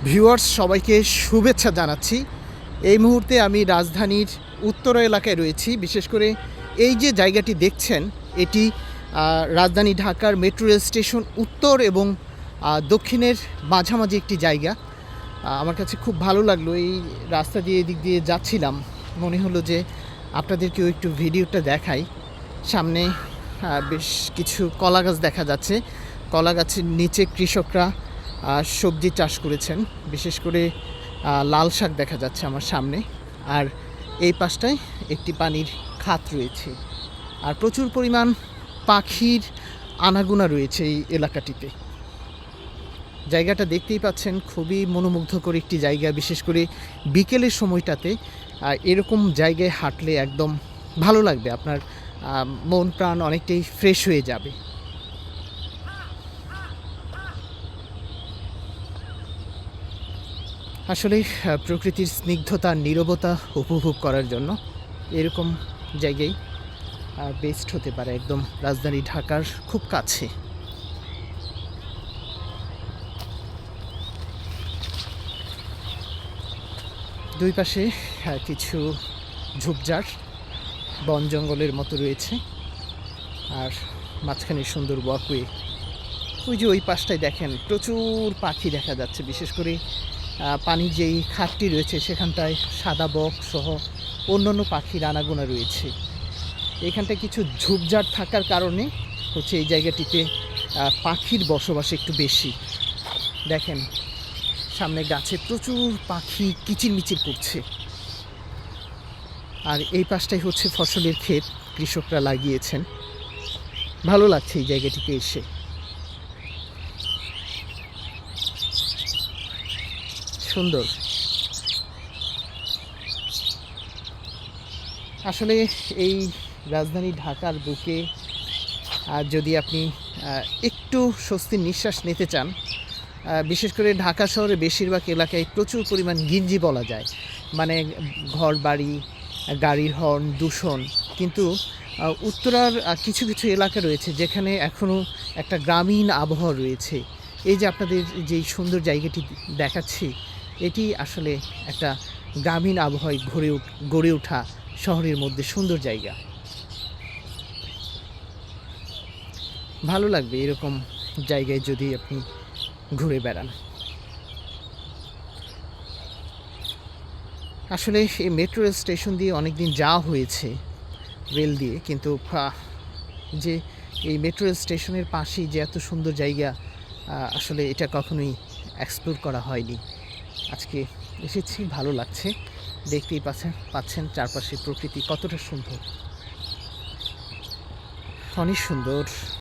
Viewers সবাইকে শুভেচ্ছা জানাচ্ছি। এই মুহূর্তে আমি রাজধানীর উত্তর এলাকায় রয়েছি। বিশেষ করে এই যে জায়গাটি দেখছেন এটি রাজধানী ঢাকার মেট্রো রেল স্টেশন উত্তর এবং দক্ষিণের মাঝামাঝি একটি জায়গা। আমার কাছে খুব ভালো লাগলো, এই রাস্তা দিয়ে এদিক দিয়ে যাচ্ছিলাম, মনে হলো যে আপনাদেরকেও একটু ভিডিওটা দেখাই। সামনে বেশ কিছু কলা গাছ দেখা যাচ্ছে। কলা গাছের নিচে কৃষকরা সবজি চাষ করেছেন, বিশেষ করে লাল শাক দেখা যাচ্ছে আমার সামনে। আর এই পাশটায় একটি পানির খাত রয়েছে, আর প্রচুর পরিমাণ পাখির আনাগোনা রয়েছে এই এলাকাটিতে। জায়গাটা দেখতেই পাচ্ছেন, খুবই মনোমুগ্ধকর একটি জায়গা। বিশেষ করে বিকেলের সময়টাতে এরকম জায়গায় হাঁটলে একদম ভালো লাগবে, আপনার মন প্রাণ অনেকটাই ফ্রেশ হয়ে যাবে। আসলে প্রকৃতির স্নিগ্ধতা, নীরবতা উপভোগ করার জন্য এরকম জায়গায় বেস্ট হতে পারে, একদম রাজধানী ঢাকার খুব কাছে। দুই পাশে কিছু ঝোপঝাড়, বন জঙ্গলের মতো রয়েছে, আর মাঝখানে সুন্দর ওয়াকওয়ে। ওই যে ওই পাশটায় দেখেন প্রচুর পাখি দেখা যাচ্ছে। বিশেষ করে পানির যেই খাতটি রয়েছে সেখানটায় সাদা বক সহ অন্যান্য পাখির আনাগোনা রয়েছে। এখানটায় কিছু ঝোপঝাড় থাকার কারণে হচ্ছে এই জায়গাটিতে পাখির বসবাস একটু বেশি। দেখেন সামনে গাছে প্রচুর পাখি কিচিরমিচির করছে। আর এই পাশটাই হচ্ছে ফসলের ক্ষেত, কৃষকরা লাগিয়েছেন। ভালো লাগছে এই জায়গাটিতে এসে। সুন্দর। আসলে এই রাজধানী ঢাকার বুকে যদি আপনি একটু স্বস্তির নিঃশ্বাস নিতে চান, বিশেষ করে ঢাকা শহরে বেশিরভাগ এলাকায় প্রচুর পরিমাণ ঘিঞ্জি বলা যায়, মানে ঘর বাড়ি, গাড়ির হর্ন, দূষণ। কিন্তু উত্তরার কিছু কিছু এলাকা রয়েছে যেখানে এখনও একটা গ্রামীণ আবহাওয়া রয়েছে। এই যে আপনাদের যেই সুন্দর জায়গাটি দেখাচ্ছি, এটি আসলে একটা গ্রামীণ আবহাওয়ায় গড়ে ওঠা শহরের মধ্যে সুন্দর জায়গা। ভালো লাগবে এরকম জায়গায় যদি আপনি ঘুরে বেড়ান। আসলে এই মেট্রো রেল স্টেশন দিয়ে অনেক দিন যাওয়া হয়েছে রেল দিয়ে, কিন্তু যে এই মেট্রো রেল স্টেশনের পাশেই যে এত সুন্দর জায়গা, আসলে এটা কখনোই এক্সপ্লোর করা হয়নি। আজকে এসেছি, ভালো লাগছে। দেখতেই পাচ্ছেন চারপাশে প্রকৃতি কতটা সুন্দর, অনেক সুন্দর।